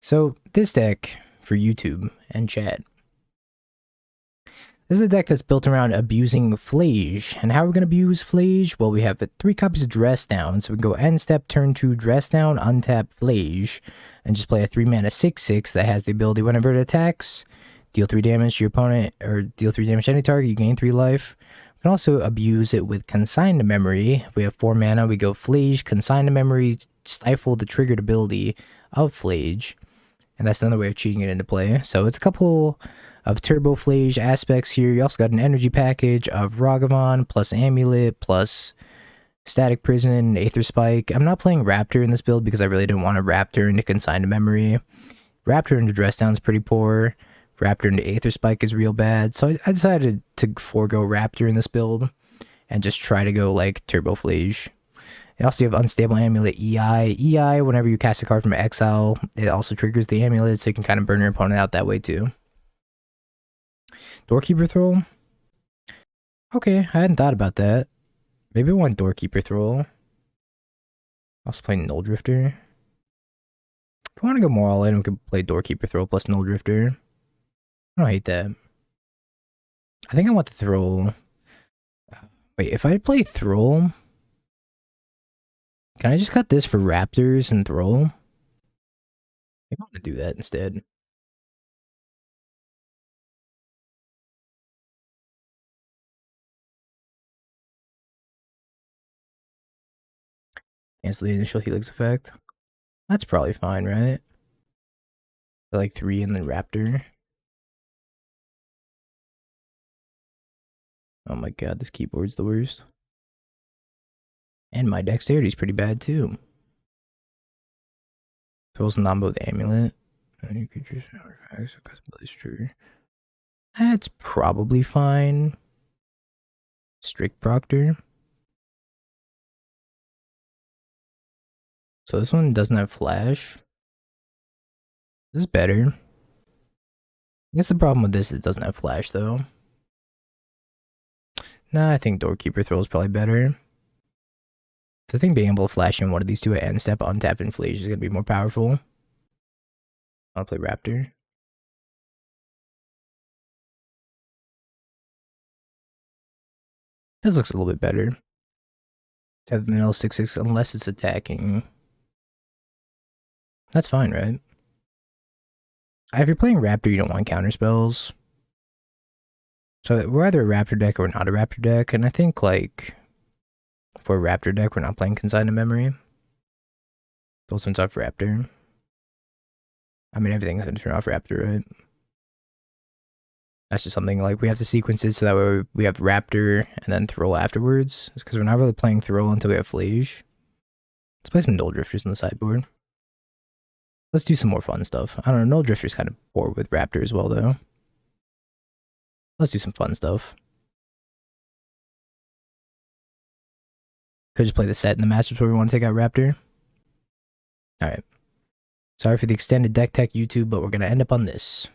So this deck for YouTube and chat. This is a deck that's built around abusing Phlage. And how are we going to abuse Phlage? Well, we have 3 copies of Dress Down. So we can go end step, turn 2, Dress Down, untap Phlage, and just play a 3-mana 6/6 that has the ability whenever it attacks, deal 3 damage to your opponent, or deal 3 damage to any target, you gain 3 life. We can also abuse it with Consign to Memory. If we have 4 mana, we go Phlage, Consign to Memory, stifle the triggered ability of Phlage. And that's another way of cheating it into play. So it's a couple of Turbo Phlage aspects here. You also got an energy package of Ragavan plus Amulet plus Static Prison, Aether Spike. I'm not playing Raptor in this build because I really didn't want a Raptor into Consign to Memory. Raptor into Dress Down is pretty poor. Raptor into Aether Spike is real bad. So I decided to forego Raptor in this build and just try to go like Turbo Phlage. You also have Unstable Amulet EI. EI, whenever you cast a card from exile, it also triggers the amulet, so you can kind of burn your opponent out that way too. Doorkeeper Thrall? Okay, I hadn't thought about that. Maybe I want Doorkeeper Thrall. Also play Null Drifter. If I want to go more all in, we could play Doorkeeper Thrall plus Null Drifter. I don't hate that. I think I want the Thrall. Wait, if I play Thrall, can I just cut this for Raptors and Thrall? Maybe I want to do that instead. Cancel the initial Helix effect. That's probably fine, right? Like 3 and then Raptor. Oh my god, this keyboard's the worst. And my dexterity's pretty bad too. Thrill's Nombo with Amulet. You could just trigger. That's probably fine. Strict Proctor. So this one doesn't have Flash. This is better. I guess the problem with this is it doesn't have Flash though. Nah, I think Doorkeeper Throw is probably better. I think being able to flash in one of these two at end step, untap, and Phlage is going to be more powerful. I'll play Raptor. This looks a little bit better. To have vanilla 6/6 unless it's attacking. That's fine, right? If you're playing Raptor, you don't want counter spells. So we're either a Raptor deck or not a Raptor deck, and I think like for a Raptor deck, we're not playing Consign to Memory. Both turns off Raptor. I mean, everything's gonna turn off Raptor, right? That's just something like we have to sequence it so that way we have Raptor and then Throw afterwards. It's because we're not really playing Throw until we have Phlage. Let's play some Null Drifters in the sideboard. Let's do some more fun stuff. I don't know, Null Drifter's kind of poor with Raptor as well, though. Let's do some fun stuff. Could just play the set in the matchups where we want to take out Raptor. Alright. Sorry for the extended deck tech YouTube, but we're going to end up on this.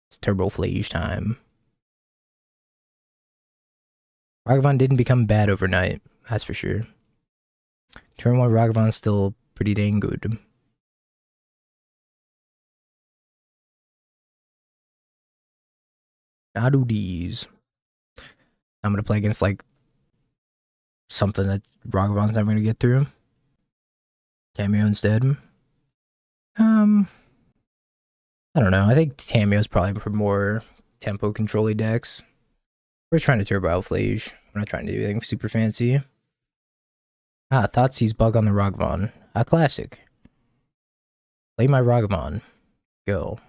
It's Turbo Phlage time. Ragavan didn't become bad overnight, that's for sure. Turn 1 Ragavan's still pretty dang good. Now do these. I'm gonna play against like something that Ragavan's never gonna get through. Tameo instead. I don't know. I think Tameo's probably for more tempo controlly decks. We're trying to turbo out Phlage. We're not trying to do anything super fancy. Thoughtseize bug on the Ragavan. A classic. Play my Ragavan. Go.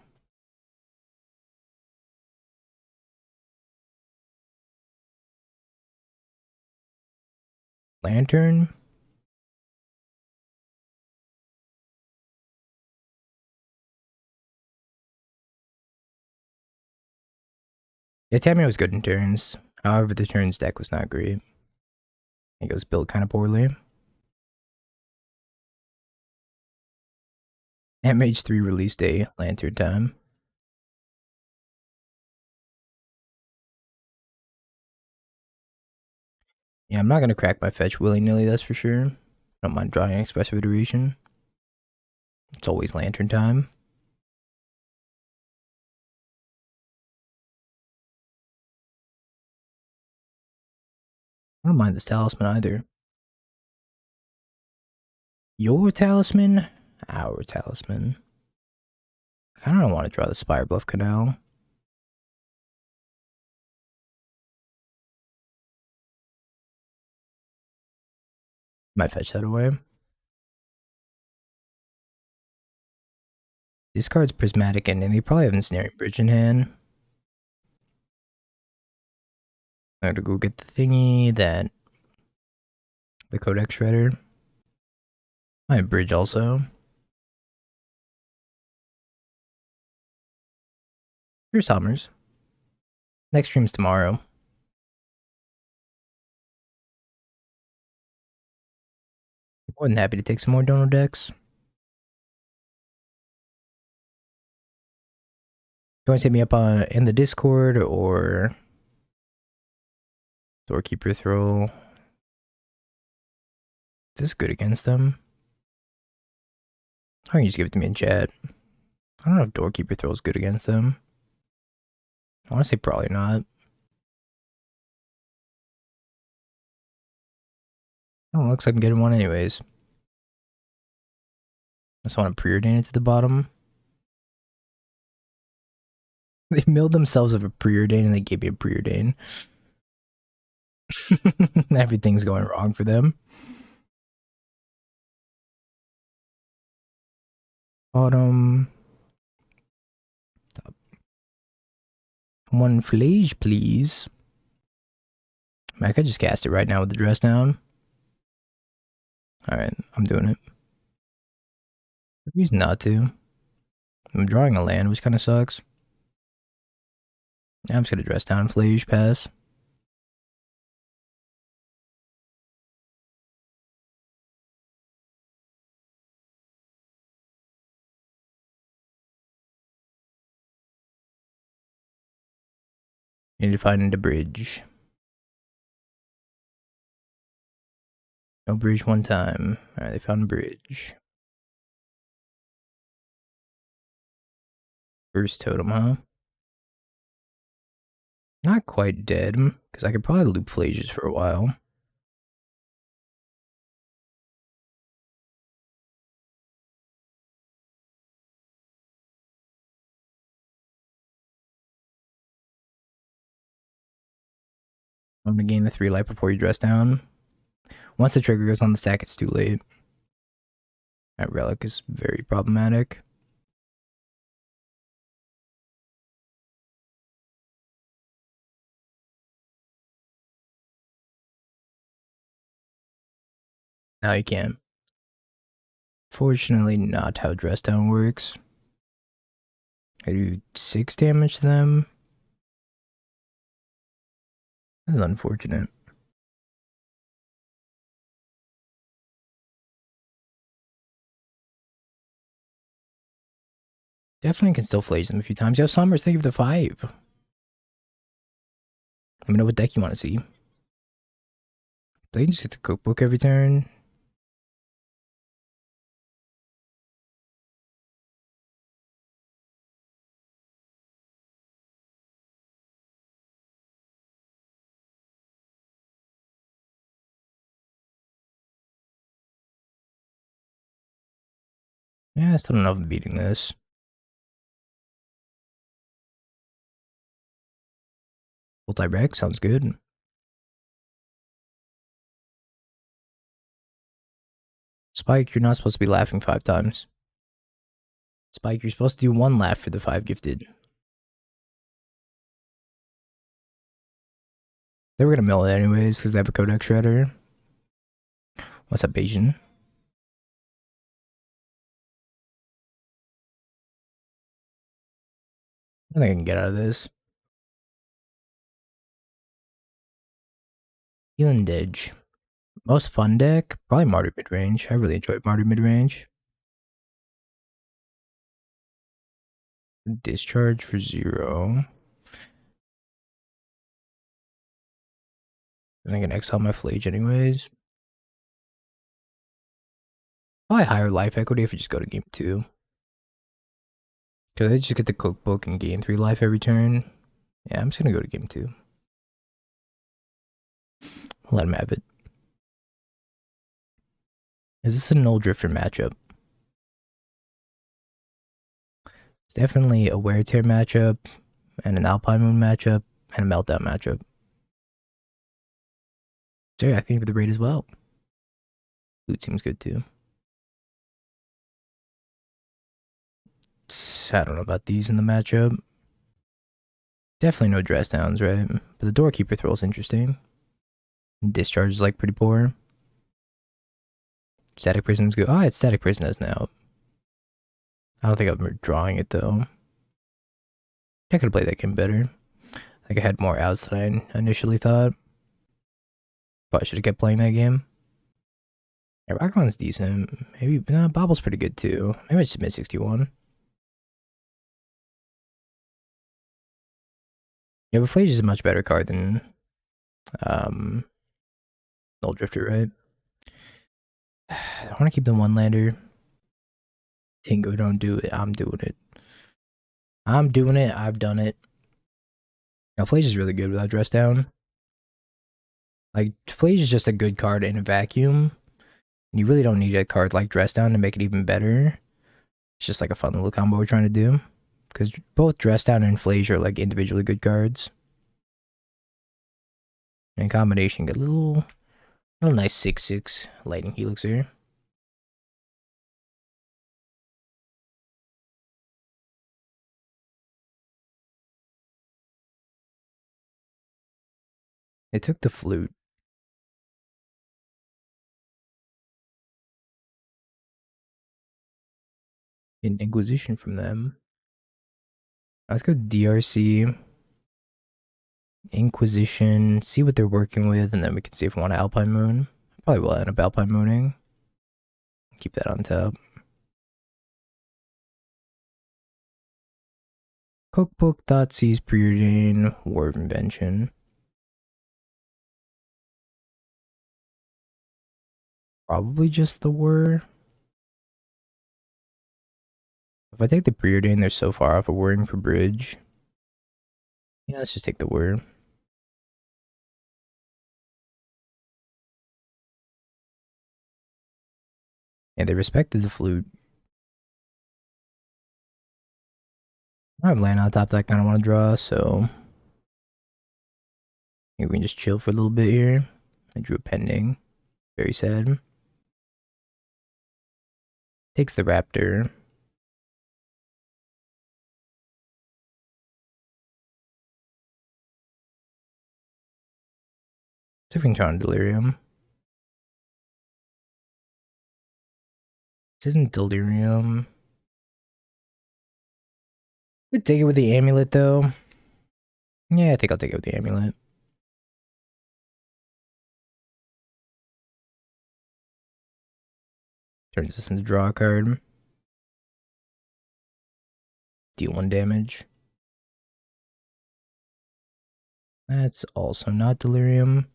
Lantern. Yeah, Tameo was good in turns. However, the turns deck was not great. I think it was built kind of poorly. MH3 release day, Lantern time. Yeah, I'm not gonna crack my fetch willy-nilly, that's for sure. Don't mind drawing expressive iteration. always lantern time. I don't mind this talisman either. Your talisman? Our talisman. I kinda don't want to draw the Spire Bluff Canal. Might fetch that away. This card's Prismatic Ending. They probably have Ensnaring Bridge in hand. I gotta go get the thingy that... the Codex Shredder. I have Bridge also. Here's Summers. Next stream's tomorrow. More than happy to take some more Dono decks. You want to hit me up on in the Discord or Doorkeeper Throw? This is good against them. I can just give it to me in chat. I don't know if Doorkeeper Throw is good against them. I want to say probably not. Oh, looks like I'm getting one anyways. I just want to preordain it to the bottom. They milled themselves of a preordain and they gave me a preordain. Everything's going wrong for them. Bottom. Top. One Phlage, please. I could just cast it right now with the dress down. Alright, I'm doing it. Reason not to. I'm drawing a land, which kind of sucks. I'm just gonna dress down Phlage, pass. Need to find a bridge. No bridge one time. Alright, they found a bridge. First totem, huh? Not quite dead, because I could probably loop Phlages for a while. I'm gonna gain the 3 life before you dress down. Once the trigger goes on the sack, it's too late. That relic is very problematic. Now you can. Fortunately, not how dress down works. I do 6 damage to them. This is unfortunate. Definitely can still Phlage them a few times. Yo, Summers, thank you for the 5. Let me know what deck you want to see. They just hit the cookbook every turn. Yeah, I still don't know if I'm beating this. Multi-Rex sounds good. Spike, you're not supposed to be laughing 5 times. Spike, you're supposed to do 1 laugh for the 5 gifted. They were gonna mill it anyways, because they have a Codex Shredder. What's up, Asian? I think I can get out of this. Healing Didge. Most fun deck? Probably Martyr midrange. I really enjoyed Martyr midrange. Discharge for 0. Then I can exile my Phlage anyways. Probably higher life equity if we just go to game 2. Do they just get the cookbook and gain 3 life every turn? Yeah, I'm just gonna go to game 2. I'll let him have it. Is this a null drifter matchup? It's definitely a wear tear matchup, and an Alpine Moon matchup, and a meltdown matchup. So yeah, I think for the raid as well. Loot seems good too. I don't know about these in the matchup. Definitely no dress downs, right? But the doorkeeper throw's interesting. Discharge is like pretty poor. Static prism's good. Oh, it's static prism as now. I don't think I'm drawing it though. I could have played that game better. I think I had more outs than I initially thought. But I should have kept playing that game. Yeah, Rockman's decent. Maybe Bobble's pretty good too. Maybe I just submit 61. Yeah, but Phlage is a much better card than Null Drifter, right? I want to keep the one lander. Tingo, don't do it. I'm doing it. I'm doing it. I've done it. Now, Phlage is really good without dress down. Like, Phlage is just a good card in a vacuum. You really don't need a card like dress down to make it even better. It's just like a fun little combo we're trying to do. Because both dress down and Phlage are like individually good cards. And in combination, get a little nice 6/6 Lightning Helix here. They took the flute. In Inquisition from them. Let's go DRC. Inquisition. See what they're working with, and then we can see if we want to Alpine Moon. Probably will end up Alpine Mooning. Keep that on top. Cookbook, Thoughtseize, Preordain, War of Invention. Probably just the War. If I take the Preordain, they're so far off of Worrying for Bridge. Yeah, let's just take the War. Yeah, they respected the flute. I have land on top that I kind of want to draw, so maybe we can just chill for a little bit here. I drew a pending. Very sad. Takes the Raptor. See if we can try on Delirium. This isn't Delirium. Could take it with the Amulet though. Yeah, I think I'll take it with the Amulet. Turns this into draw a card. Deal 1 damage. That's also not Delirium.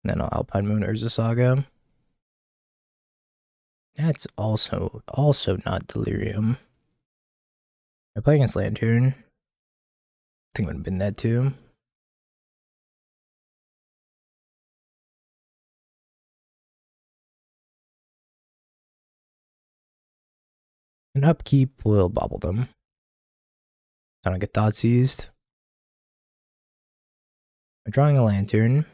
And then I'll Alpine Moon Urza Saga. That's also not Delirium. I play against Lantern. I think it would have been that too. And upkeep will bobble them. I don't get thought seized. I'm drawing a Lantern.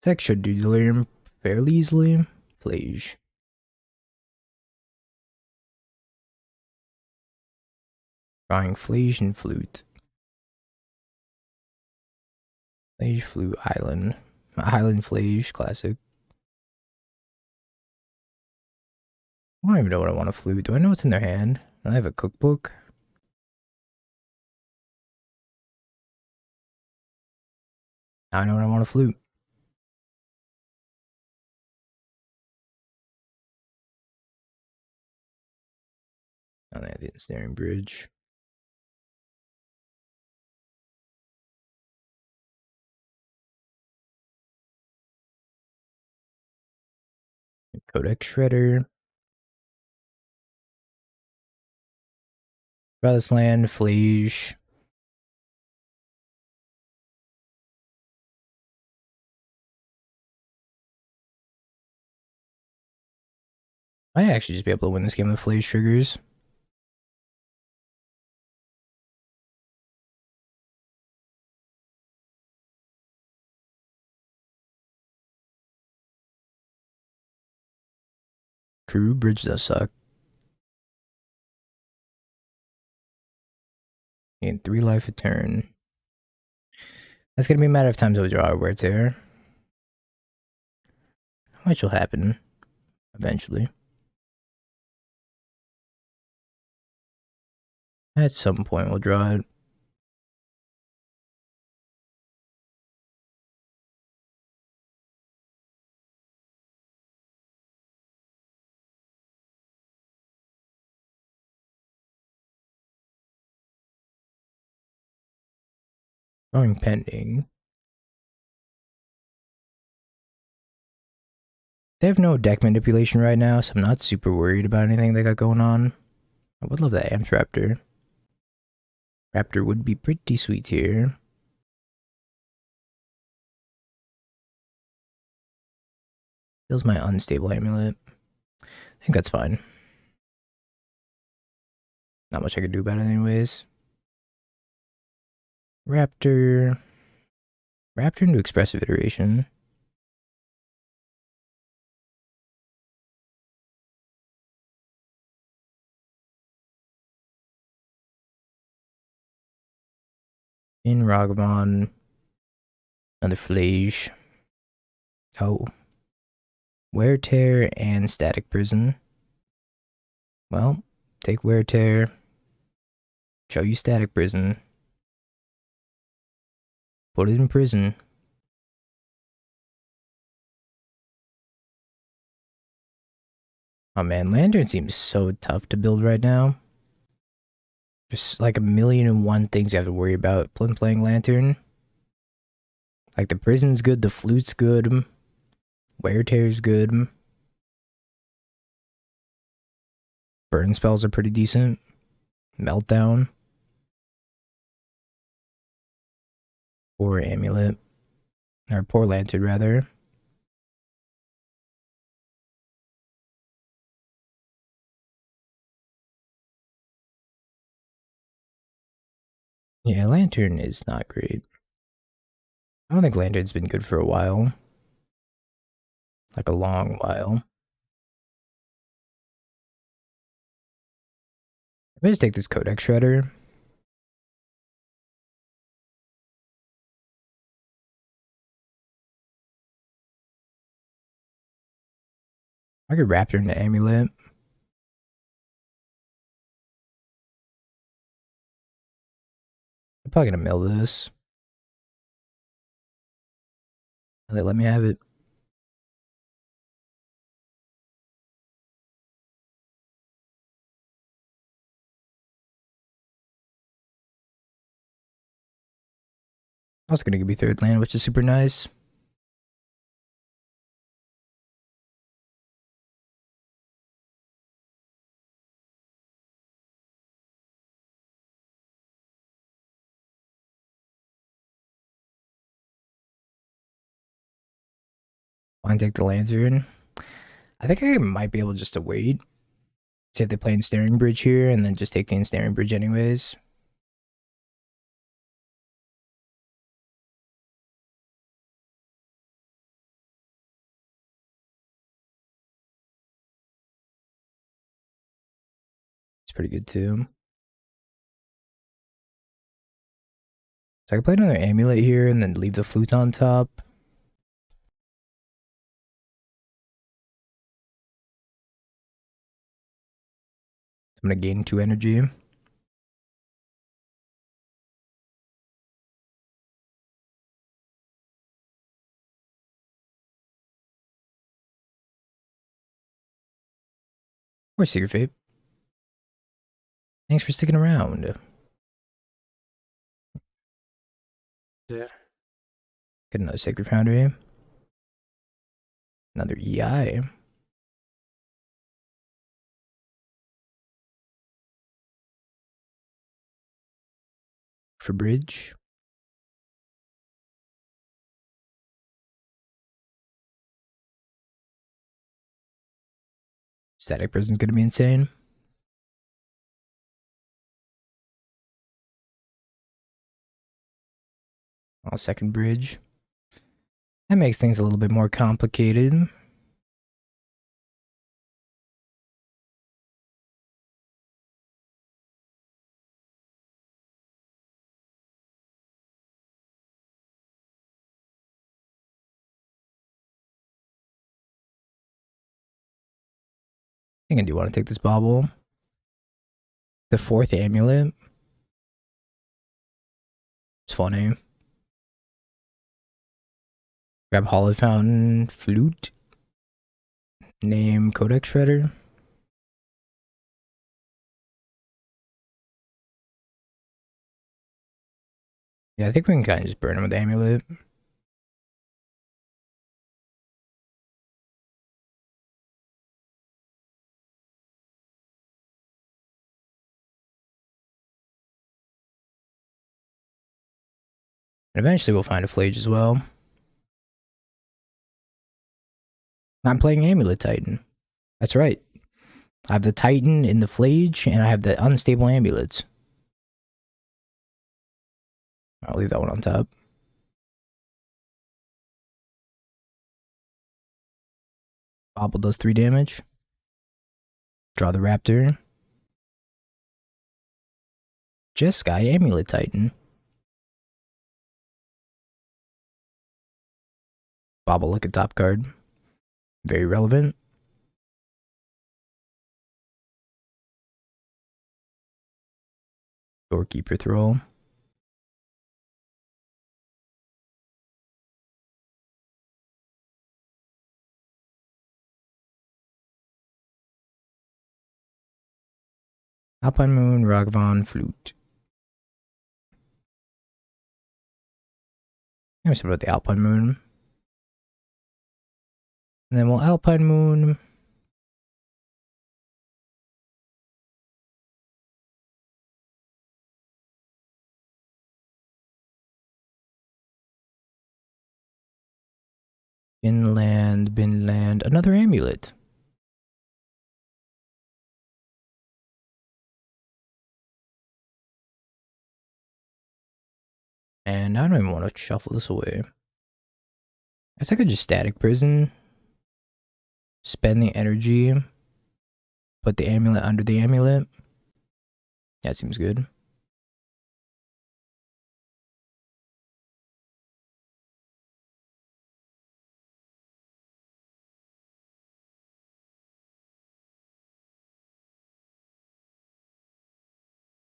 This should do Delirium fairly easily. Phlage. Drawing Phlage and Flute. Phlage, Flute, Island. Island, Phlage, classic. I don't even know what I want to flute. Do I know what's in their hand? I have a cookbook. Now I know what I want to flute. Oh, they have the ensnaring bridge. Codex Shredder. Brother's Land, Phlage. I might actually just be able to win this game with Phlage triggers. True, bridge does suck. Gain 3 life a turn. That's gonna be a matter of times I'll draw a wear tear. Which will happen eventually. At some point we'll draw it. Drawing pending. They have no deck manipulation right now, so I'm not super worried about anything they got going on. I would love that Amped Raptor. Raptor would be pretty sweet here. Feels my unstable amulet. I think that's fine. Not much I could do about it anyways. Raptor. Raptor into expressive iteration. In Ragavon. Another Phlage. Oh. Wear Tear and Static Prison. Well, take Wear Tear. Show you Static Prison. Put it in prison. Oh man, Lantern seems so tough to build right now. Just like 1,000,001 things you have to worry about playing Lantern. Like the prison's good, the flute's good, Wear Tear's good. Burn spells are pretty decent. Meltdown. Poor Amulet. Or poor Lantern, rather. Yeah, Lantern is not great. I don't think Lantern's been good for a while. Like a long while. I'm gonna just take this Codex Shredder. I could Raptor into Amulet. I'm probably gonna mill this. They let me have it. Also gonna give me third land, which is super nice. Want to take the Lantern? I think I might be able just to wait. See if they play Ensnaring Bridge here, and then just take the Ensnaring Bridge anyways. It's pretty good too. So I can play another Amulet here, and then leave the Flute on top. I'm gonna gain 2 energy. Or Secret Fate. Thanks for sticking around. Yeah. Get another Sacred Foundry. Another EI. for bridge. Static Prison's gonna be insane. I'll second bridge. That makes things a little bit more complicated. I think I do want to take this bauble. The 4th amulet. It's funny. Grab Hollow Fountain, Flute. Name Codex Shredder. Yeah, I think we can kind of just burn him with the amulet. And eventually we'll find a Phlage as well. I'm playing Amulet Titan. That's right. I have the Titan in the Phlage, and I have the unstable amulets. I'll leave that one on top. Bobble does 3 damage. Draw the Raptor. Jeskai, Amulet Titan. Bobble, look at top card. Very relevant. Doorkeeper Thrall. Alpine Moon, Ragavan, Flute. Let me see about the Alpine Moon. And then we'll Alpine Moon. Binland, another amulet. And I don't even want to shuffle this away. I guess I could just Static Prison. Spend the energy. Put the amulet under the amulet. That seems good.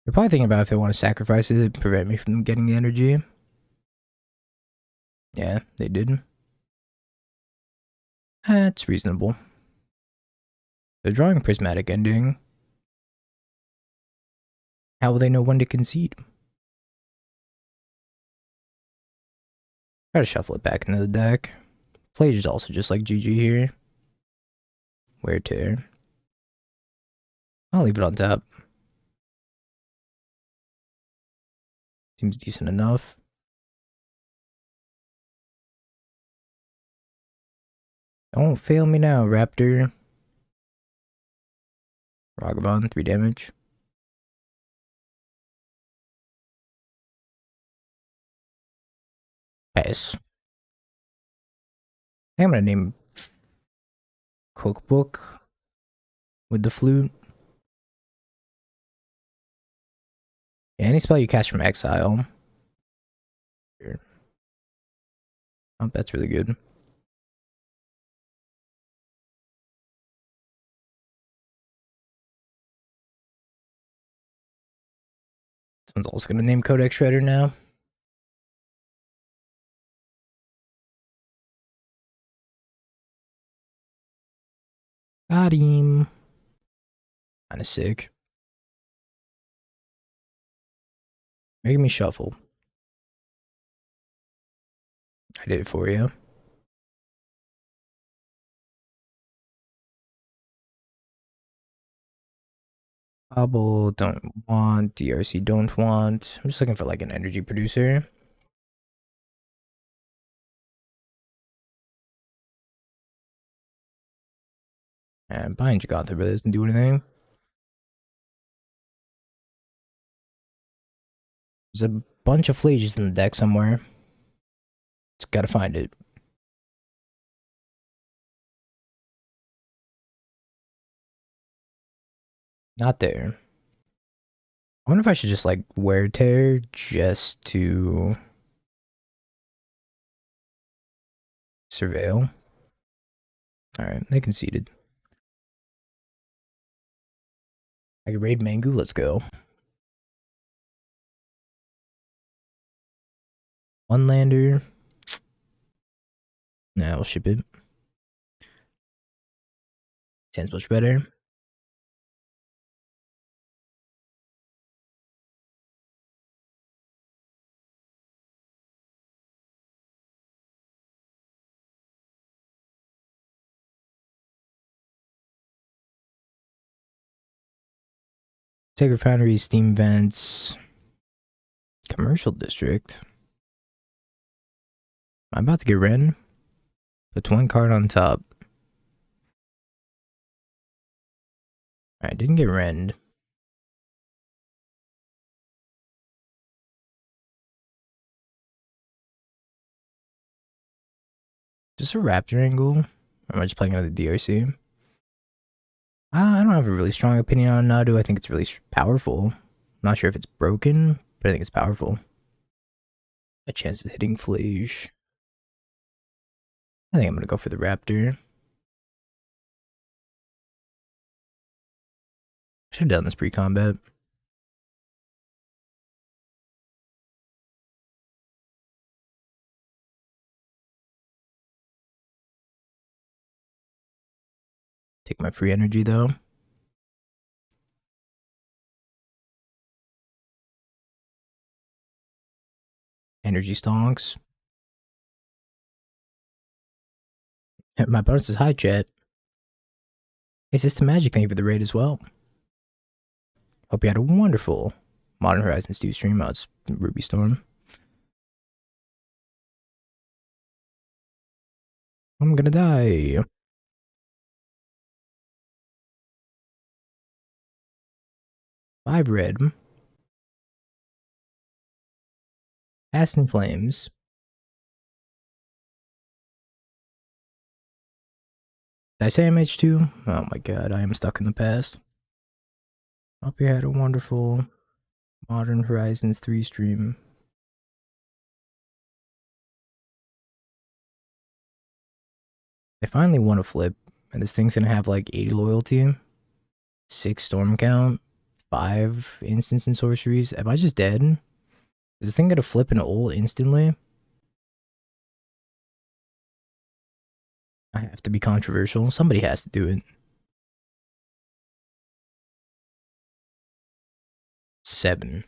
You're probably thinking about if they want to sacrifice it to prevent me from getting the energy. Yeah, they did. That's reasonable. They're drawing Prismatic Ending. How will they know when to concede? Try to shuffle it back into the deck. Phlage is also just like GG here. Wear Tear. I'll leave it on top. Seems decent enough. Don't fail me now, Raptor. Ragavan, 3 damage. Pass. I'm gonna name Cookbook with the Flute. Yeah, any spell you cast from exile. Here. Oh, that's really good. This one's also gonna name Codex Shredder now. Got him. Kinda sick. Making me shuffle. I did it for you. Bobble, don't want. DRC, don't want. I'm just looking for like an energy producer. And buying Jagantha really doesn't do anything. There's a bunch of Phlages in the deck somewhere. Just gotta find it. Not there. I wonder if I should just like wear tear just to surveil. Alright, they conceded. I can raid Mangu, let's go. One lander. Nah, we'll ship it. 10's much better. Sacred Foundry, Steam Vents. Commercial District. I'm about to get Ren. Put one card on top. Alright, didn't get Rend. Just a Raptor angle? Or am I just playing another DRC? I don't have a really strong opinion on Nadu. I think it's really powerful. I'm not sure if it's broken, but I think it's powerful. A chance of hitting Phlage. I think I'm gonna go for the Raptor. Should have done this pre-combat. Take my free energy though. Energy stonks. My bonus is high, chat. Hey, System Magic, thank you for the raid as well. Hope you had a wonderful Modern Horizons 2 stream. Oh, it's Ruby Storm. I'm gonna die. 5 red. Past in Flames. Did I say MH2? Oh my god, I am stuck in the past. Hope you had a wonderful Modern Horizons 3 stream. I finally won a flip, and this thing's gonna have like 80 loyalty, 6 storm count, 5 instants and sorceries. Am I just dead? Is this thing gonna flip an ult instantly? I have to be controversial. Somebody has to do it. 7.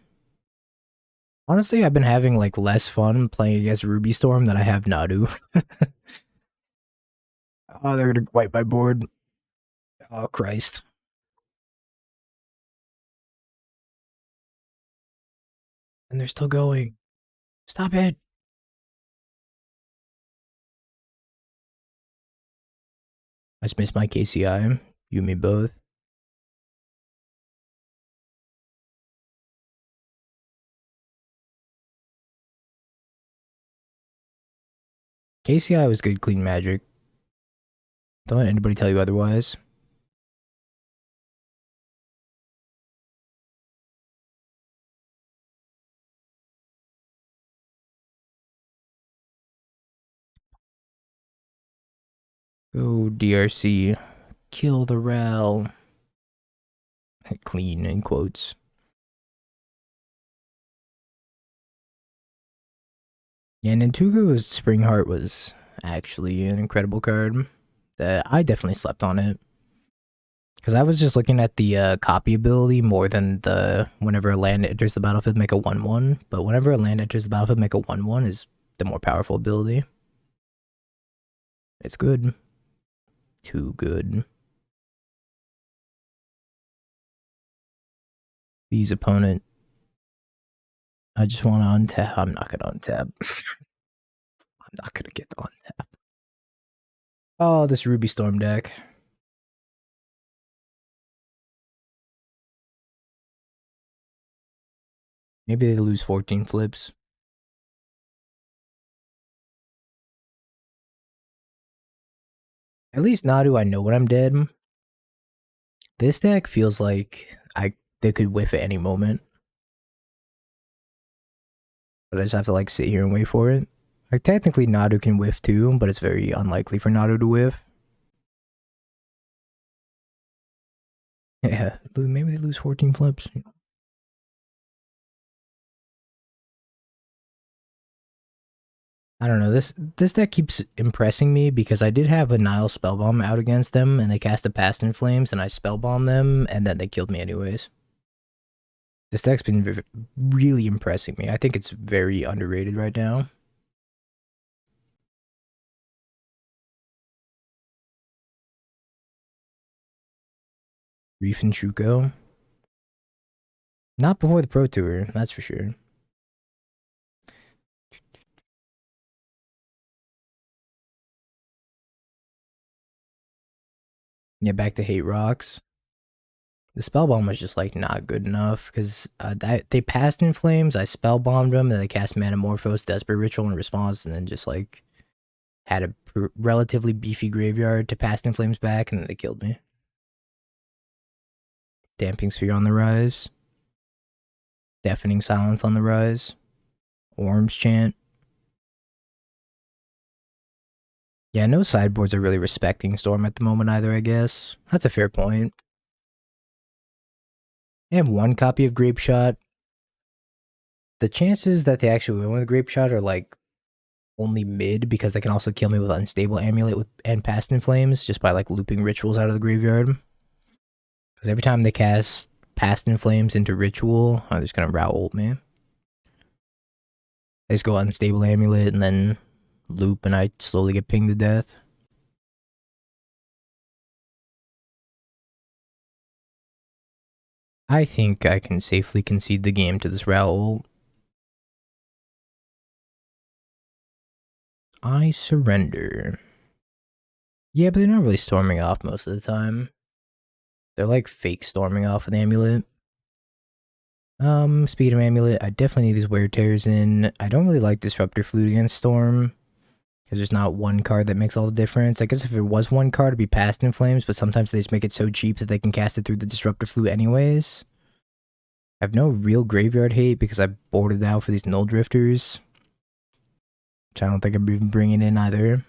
Honestly, I've been having like less fun playing against Ruby Storm than I have Nadu. Oh, they're gonna wipe my board. Oh, Christ. And they're still going. Stop it. I just missed my KCI. You and me both. KCI was good, clean magic. Don't let anybody tell you otherwise. Go DRC. Kill the Rel. Clean, in quotes. Yeah, Nintugo's Spring Heart was actually an incredible card. I definitely slept on it. Because I was just looking at the copy ability more than the whenever a land enters the battlefield, make a 1/1. But whenever a land enters the battlefield, make a 1/1 is the more powerful ability. It's good. Too good. Please, opponent. I just want to untap. I'm not gonna untap. I'm not gonna get the untap. Oh, this Ruby Storm deck. Maybe they lose 14 flips. At least Nadu, I know when I'm dead. This deck feels like they could whiff at any moment. But I just have to like sit here and wait for it. Like technically Nadu can whiff too, but it's very unlikely for Nadu to whiff. Yeah, maybe they lose 14 flips. I don't know. This deck keeps impressing me because I did have a Nile Spellbomb out against them, and they cast a Past in Flames, and I Spellbombed them, and then they killed me anyways. This deck's been really impressing me. I think it's very underrated right now. Reef and Shuko. Not before the Pro Tour, that's for sure. Yeah, back to Hate Rocks. The Spellbomb was just like not good enough because they passed in Flames. I Spellbombed them, and they cast Manamorphose, Desperate Ritual in response, and then just like had a relatively beefy graveyard to pass in Flames back, and then they killed me. Damping Sphere on the rise. Deafening Silence on the rise. Worms Chant. Yeah, no sideboards are really respecting Storm at the moment either, I guess. That's a fair point. I have one copy of Grape Shot. The chances that they actually win with Grape Shot are like only mid because they can also kill me with Unstable Amulet and Past in Flames just by like looping rituals out of the graveyard. Because every time they cast Past in Flames into Ritual, they're just gonna route ult me. They just go Unstable Amulet and then loop, and I slowly get pinged to death. I think I can safely concede the game to this route ult. I surrender. Yeah, but they're not really storming off most of the time. They're like fake storming off with Amulet. Speed of Amulet, I definitely need these Wear Tears in. I don't really like Disruptor Flute against Storm, because there's not one card that makes all the difference. I guess if there was one card, it'd be Past in Flames, but sometimes they just make it so cheap that they can cast it through the Disruptor Flute anyways. I have no real graveyard hate because I boarded out for these Null Drifters, which I don't think I'm even bringing in either.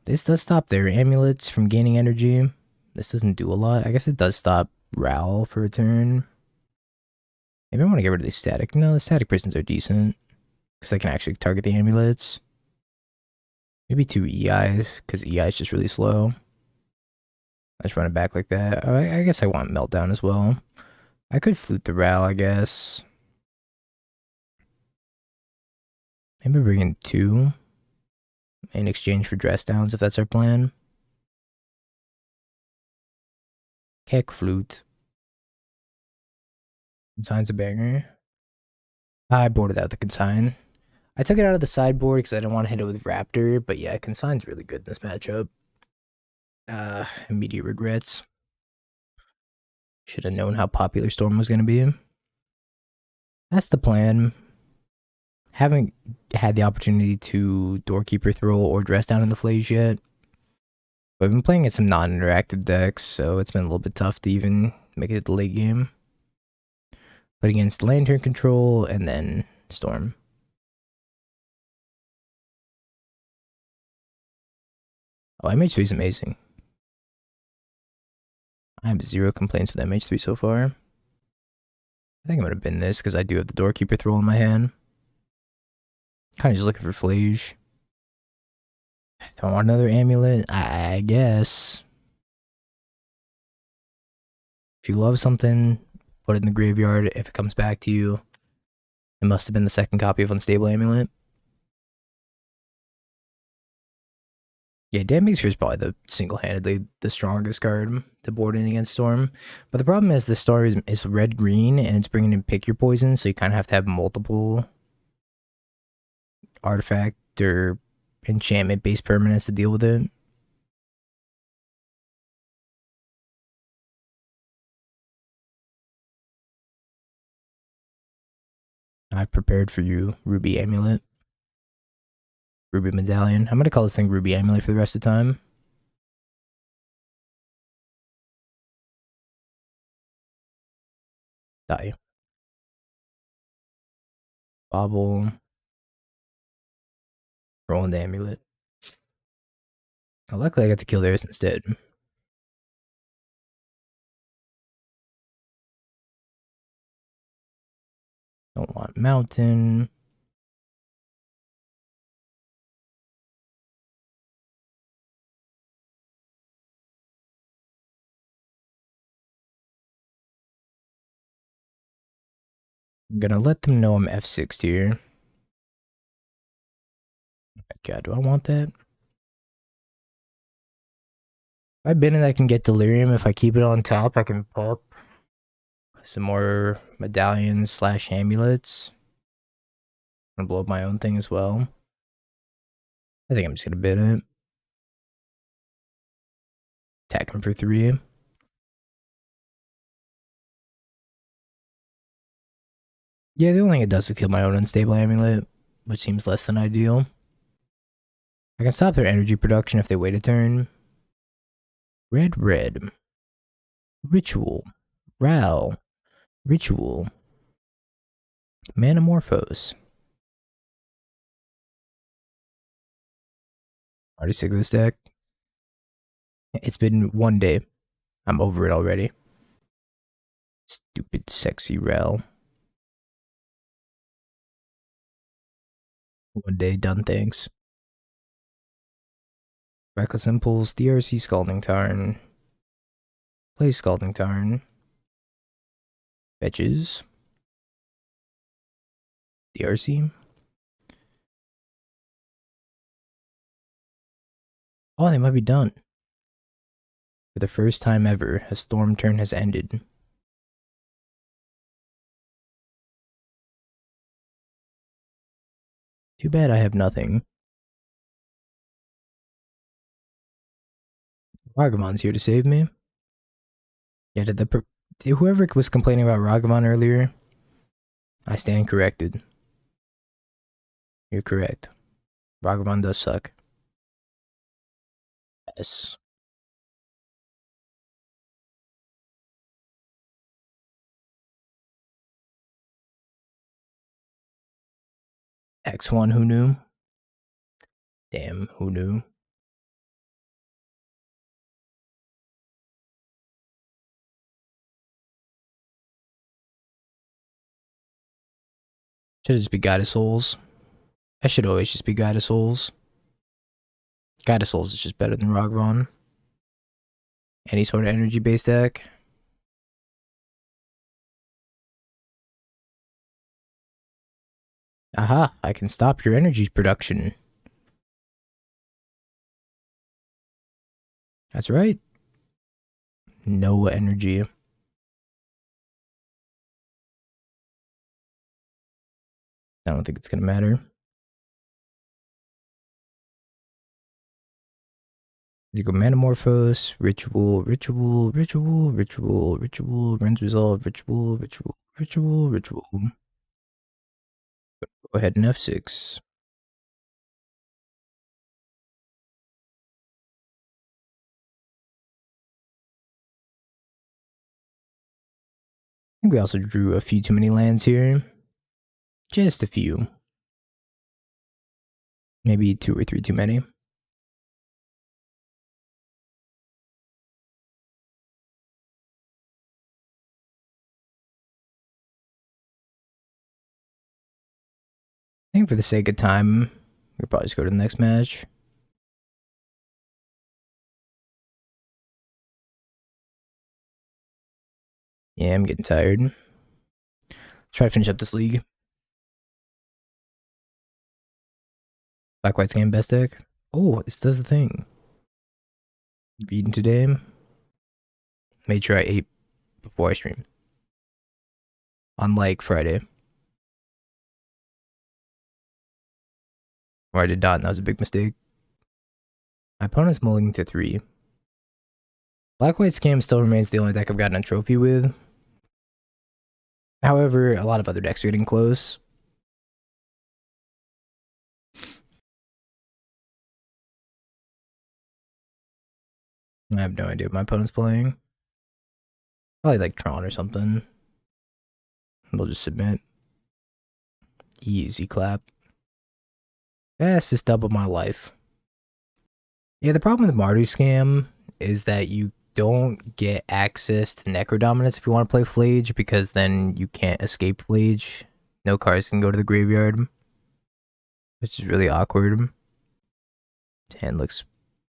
This does stop their amulets from gaining energy. This doesn't do a lot. I guess it does stop Growl for a turn. Maybe I want to get rid of these static. No, the static prisons are decent because they can actually target the amulets. Maybe 2 EIs because EI is just really slow. I just run it back like that. I guess I want Meltdown as well. I could Flute the Ral, I guess. Maybe bring in 2 in exchange for Dress Downs if that's our plan. Keck Flute. Consign's a banger. I boarded out the Consign. I took it out of the sideboard because I didn't want to hit it with Raptor, but yeah, Consign's really good in this matchup. Immediate regrets. Should have known how popular Storm was going to be. That's the plan. Haven't had the opportunity to Doorkeeper Throw or Dress Down in the Phlage yet. But I've been playing in some non-interactive decks, so it's been a little bit tough to even make it the late game. But against Lantern Control and then Storm. Oh, MH3 is amazing. I have 0 complaints with MH3 so far. I think I'm going to bin this because I do have the Doorkeeper Throw in my hand. Kind of just looking for Phlage. Do I want another amulet? I guess. If you love something, put it in the graveyard. If it comes back to you, it must have been the second copy of Unstable Amulet. Yeah, Damn Sphere is probably the single-handedly the strongest card to board in against Storm. But the problem is the star is red-green and it's bringing in Pick Your Poison, so you kind of have to have multiple artifact or enchantment-based permanents to deal with it. I've prepared for you, Ruby Amulet. Ruby Medallion. I'm gonna call this thing Ruby Amulet for the rest of the time. Die. Bobble. Rolling the Amulet. Oh, luckily I got to kill theirs instead. Don't want Mountain. I'm gonna let them know I'm F6 here. Oh my god, do I want that? If I bin it, I can get Delirium. If I keep it on top, I can pop some more medallions slash amulets. I'm gonna blow up my own thing as well. I think I'm just gonna bin it. Attack him for 3. Yeah, the only thing it does is kill my own unstable amulet, which seems less than ideal. I can stop their energy production if they wait a turn. Red. Ritual. Ral. Ritual. Manamorphose. Already sick of this deck. It's been 1 day. I'm over it already. Stupid sexy Ral. 1 day done things. Reckless Impulse, DRC Scalding Tarn. Play Scalding Tarn. Fetches. DRC. Oh, they might be done. For the first time ever, a storm turn has ended. Too bad I have nothing. Ragamon's here to save me. Yeah, whoever was complaining about Ragamon earlier, I stand corrected. You're correct. Ragamon does suck. Yes. X1, who knew? Damn, who knew? Should just be Guide of Souls. I should always just be Guide of Souls. Guide of Souls is just better than Ragamon. Any sort of energy based deck. Aha, I can stop your energy production. That's right. No energy. I don't think it's gonna matter. You go Manamorphose, Ritual, Rends Resolve, Ritual. Go ahead and F6. I think we also drew a few too many lands here. Just a few. Maybe 2 or 3 too many. I think for the sake of time, we'll probably just go to the next match. Yeah, I'm getting tired. Let's try to finish up this league. Black White's game best deck. Oh, this does the thing. Eating today. Made sure I ate before I stream. Unlike Friday. Or I did not, and that was a big mistake. My opponent's mulling to 3. Black-White Scam still remains the only deck I've gotten a trophy with. However, a lot of other decks are getting close. I have no idea what my opponent's playing. Probably like Tron or something. We'll just submit. Easy clap. Fastest dub of my life. Yeah, the problem with the Mardu Scam is that you don't get access to Necrodominance if you want to play Phlage, because then you can't escape Phlage. No cards can go to the graveyard, which is really awkward. His hand looks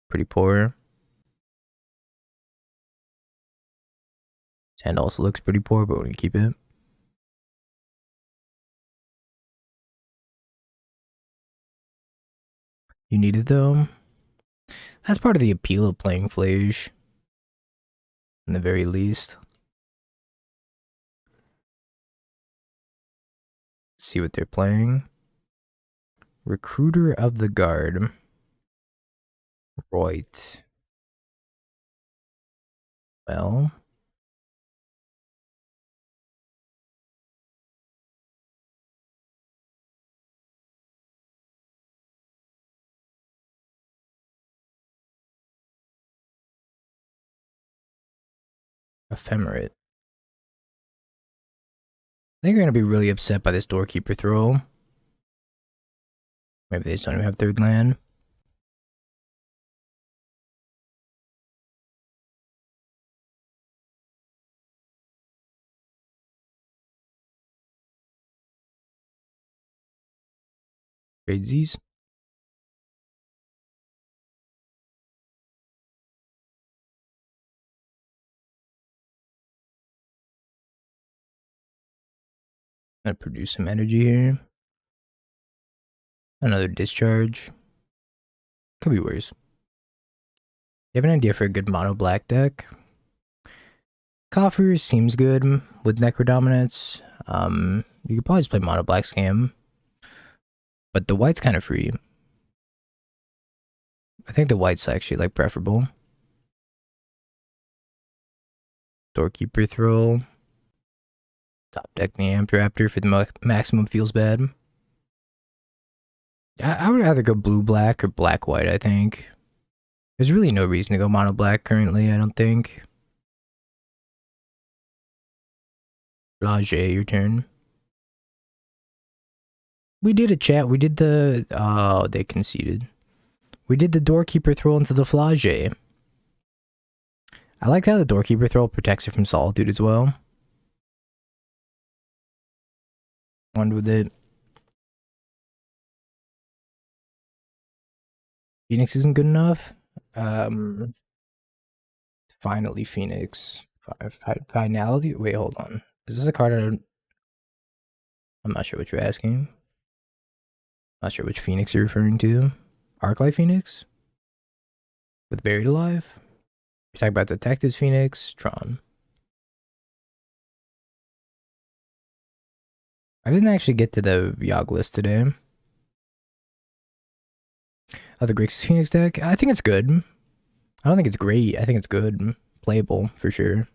pretty poor. His hand also looks pretty poor, but we're gonna keep it. You need it though. That's part of the appeal of playing Phlage, in the very least. Let's see what they're playing. Recruiter of the Guard. Right. Well. Ephemerate. I think they're gonna be really upset by this Doorkeeper throw. Maybe they just don't even have third land. Tradesies. Gonna produce some energy here. Another discharge. Could be worse. You have an idea for a good mono black deck? Coffer seems good with Necrodominance. You could probably just play mono black scam. But the white's kind of free. I think the white's actually like preferable. Doorkeeper throw. Top deck the Amp Raptor for the maximum feels bad. I would rather go blue-black or black-white, I think. There's really no reason to go mono-black currently, I don't think. Phlage, your turn. We did a chat, we did the... Oh, they conceded. We did the Doorkeeper throw into the Phlage. I like how the Doorkeeper throw protects it from Solitude as well. One with it. Phoenix isn't good enough. Finally, Phoenix. Finality? Wait, hold on. Is this a card I don't... I'm not sure what you're asking. Not sure which Phoenix you're referring to. Arclight Phoenix? With Buried Alive? You're talking about Detectives Phoenix? Tron. I didn't actually get to the Yogg list today. Oh, the Grixis Phoenix deck? I think it's good. I don't think it's great. I think it's good. Playable, for sure.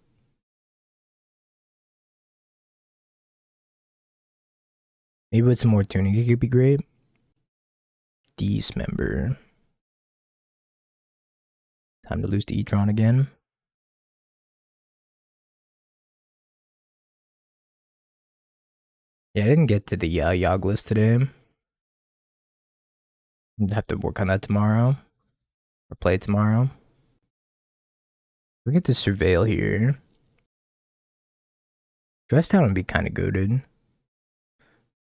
Maybe with some more tuning, it could be great. Dismember. Time to lose to E-Tron again. Yeah, I didn't get to the Yogg list today. I'll have to work on that tomorrow. Or play it tomorrow. We get to Surveil here. Dress Down would be kind of goated.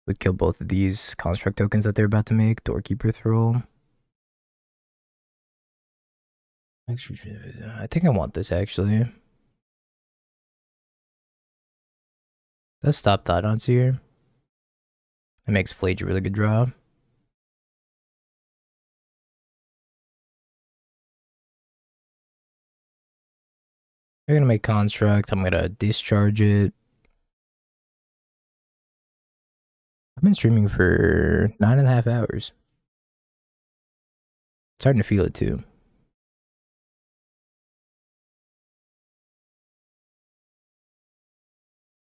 Would kill both of these construct tokens that they're about to make. Doorkeeper throw. I think I want this actually. Let's stop Thought on here. It makes Phlage a really good draw. I'm gonna make construct. I'm gonna discharge it. I've been streaming for 9.5 hours. Starting to feel it too.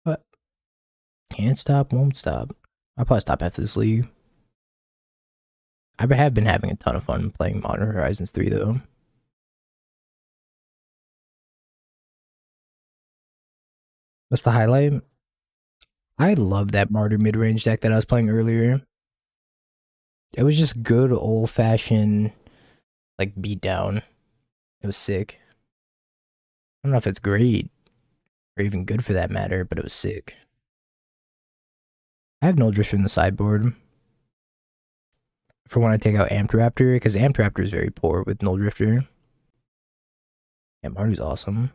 But can't stop, won't stop. I'll probably stop after this league. I have been having a ton of fun playing Modern Horizons 3 though. What's the highlight? I love that Martyr mid-range deck that I was playing earlier. It was just good old-fashioned, like, beatdown. It was sick. I don't know if it's great, or even good for that matter, but it was sick. I have Null Drifter in the sideboard for when I take out Amped Raptor, because Amped Raptor is very poor with Null Drifter. Yeah, Marty's awesome.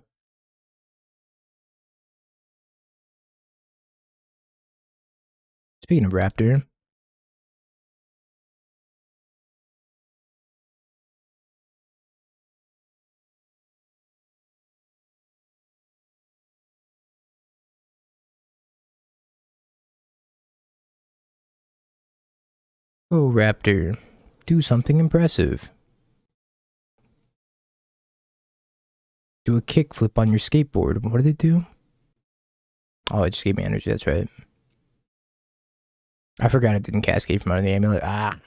Speaking of Raptor, oh Raptor, do something impressive. Do a kickflip on your skateboard. What did it do? Oh, it just gave me energy, that's right. I forgot it didn't cascade from under the amulet. Ah,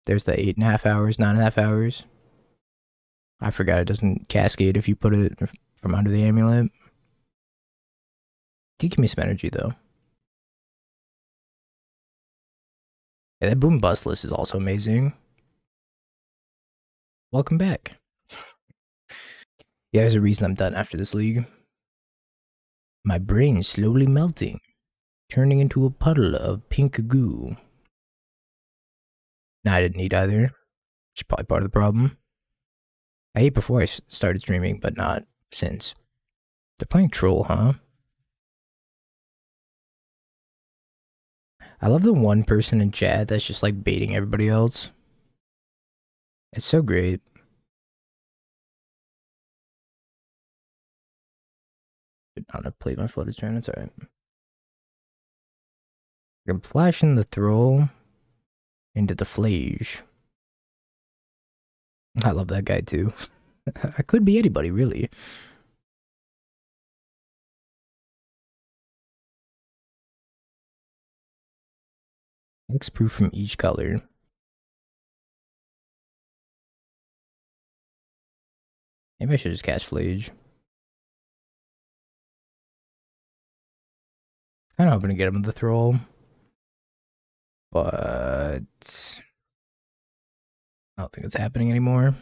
there's the 8.5 hours, 9.5 hours. I forgot it doesn't cascade if you put it from under the amulet. Did give me some energy though. Yeah, that boom bust list is also amazing. Welcome back. Yeah, there's a reason I'm done after this league. My brain is slowly melting, turning into a puddle of pink goo. Nah, I didn't need either. It's probably part of the problem. I ate before I started streaming, but not since. They're playing Troll, huh? I love the one person in chat that's just like baiting everybody else. It's so great. Did not have played my flooded turn, it's alright. I'm flashing the throw into the Phlage. I love that guy too. I could be anybody, really. Hexproof from each color. Maybe I should just cast Phlage. Kinda hoping to get him with the Thrall. But I don't think it's happening anymore.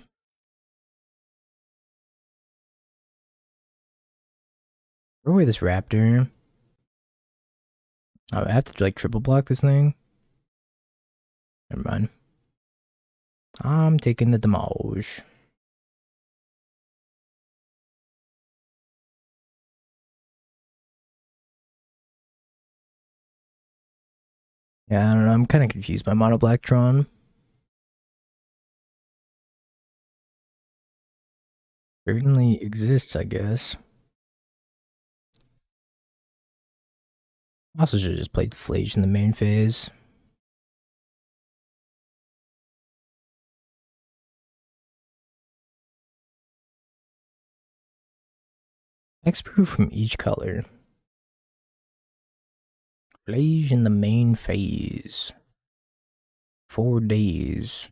Throw away this Raptor. I have to like triple block this thing. Never mind. I'm taking the Demolish. Yeah, I don't know. I'm kind of confused by Mono Blacktron. Certainly exists, I guess. Also should have just played Phlage in the main phase. Hexproof from each color. Phlage in the main phase. 4 days.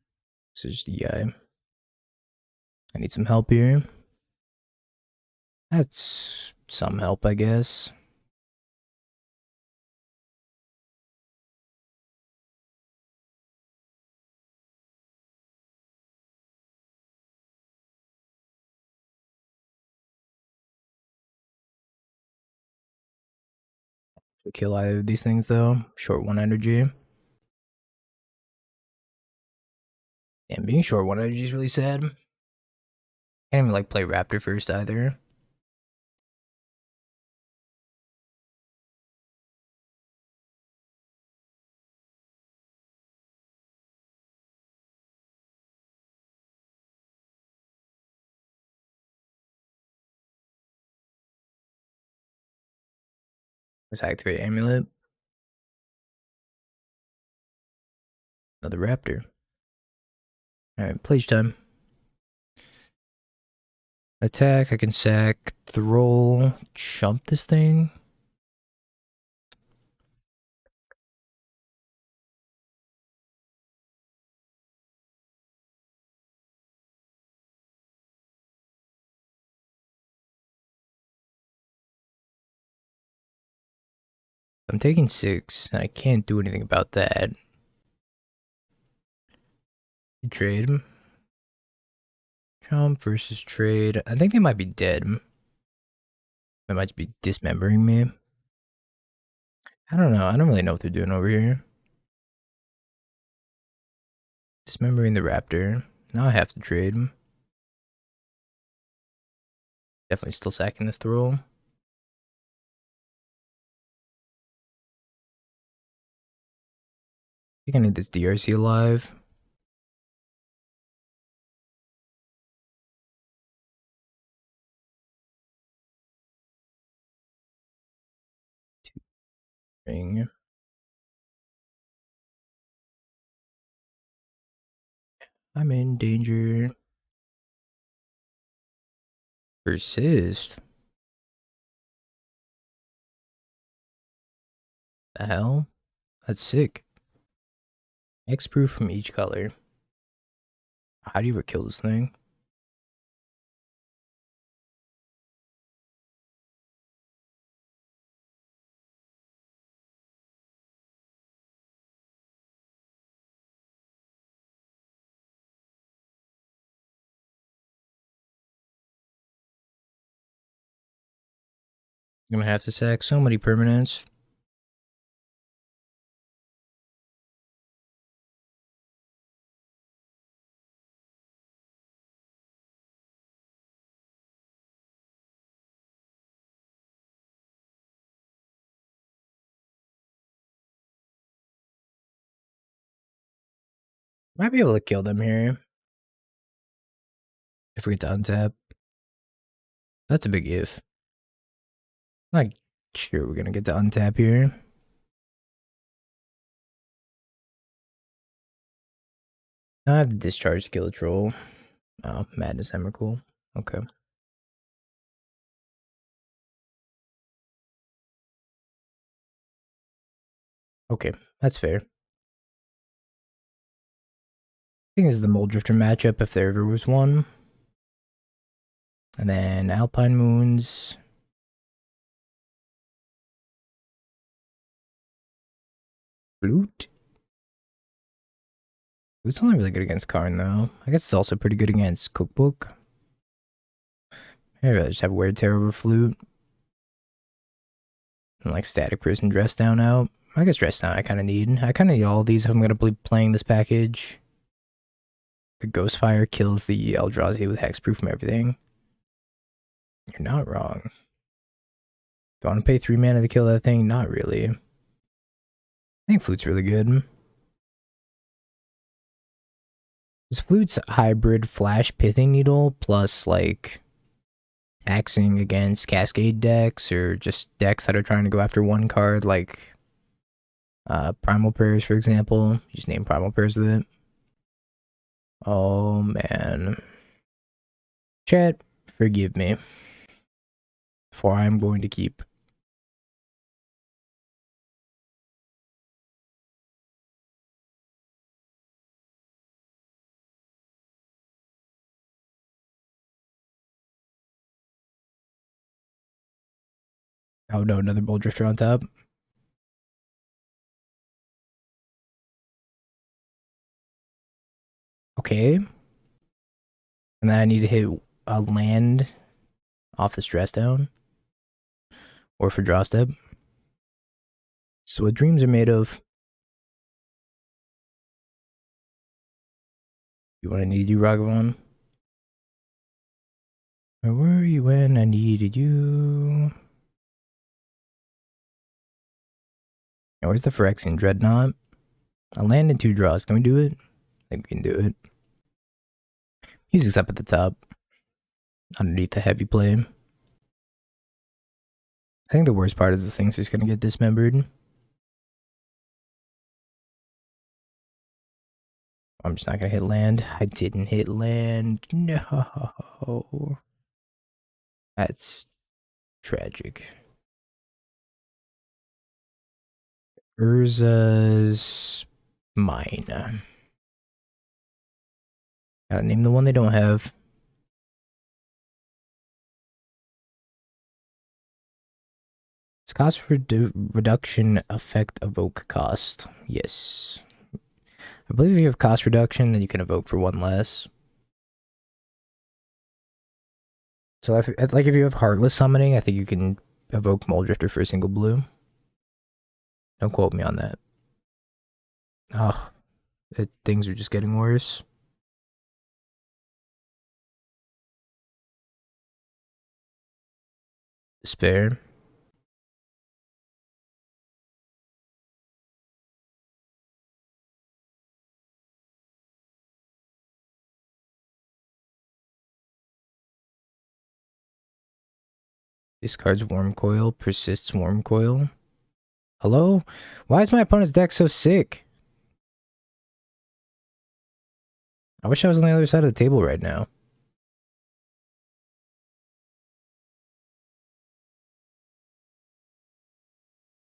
This is the guy. I need some help here. That's some help, I guess. To kill either of these things, though. Short 1 energy. And being short 1 energy is really sad. Can't even like play Raptor first either. Let's activate Amulet. Another Raptor. Alright, Phlage time. Attack, I can sack, throw, jump this thing. I'm taking 6, and I can't do anything about that. Trade. Jump versus trade. I think they might be dead. They might be dismembering me. I don't know. I don't really know what they're doing over here. Dismembering the raptor. Now I have to trade. Definitely still sacking this throw. I think I need this DRC alive. Ring. I'm in danger. Persist. The hell? That's sick. X-proof from each color. How do you ever kill this thing? I'm gonna have to sack so many permanents. Might be able to kill them here. If we get to untap. That's a big if. Not sure we're gonna get to untap here. I have to discharge to kill a troll. Oh, Madness Emrakul. Okay. Okay, that's fair. I think this is the Mold Drifter matchup if there ever was one. And then Alpine Moons. Flute? Flute's only really good against Karn though. I guess it's also pretty good against Cookbook. Maybe I just have Weird Terror over Flute. And like Static Prison Dress Down out. I guess Dress Down I kind of need. I kind of need all of these if I'm going to be playing this package. The Ghostfire kills the Eldrazi with Hexproof from everything. You're not wrong. Do I want to pay 3 mana to kill that thing? Not really. I think Flute's really good. This Flute's hybrid Flash Pithing Needle plus like taxing against Cascade decks or just decks that are trying to go after one card like Primal Prayers, for example. You just name Primal Prayers with it. Oh man. Chat, forgive me. For I'm going to keep. Oh no, another Bolt Drifter on top. Okay. And then I need to hit a land off this dress down. Or for draw step. So what dreams are made of. You want to need you, Ragavan? Where were you when I needed you? Now, where's the Phyrexian Dreadnought? I'll land in 2 draws. Can we do it? I think we can do it. Music's up at the top. Underneath the heavy play. I think the worst part is the thing's just gonna get dismembered. I'm just not gonna hit land. I didn't hit land. No. That's tragic. Urza's mine. Gotta name the one they don't have. Does cost reduction affect evoke cost? Yes. I believe if you have cost reduction, then you can evoke for one less. So if you have Heartless Summoning, I think you can evoke Mole Drifter for a single blue. Don't quote me on that. Oh, things are just getting worse. Despair. Discards Worm Coil, persists Worm Coil. Hello? Why is my opponent's deck so sick? I wish I was on the other side of the table right now.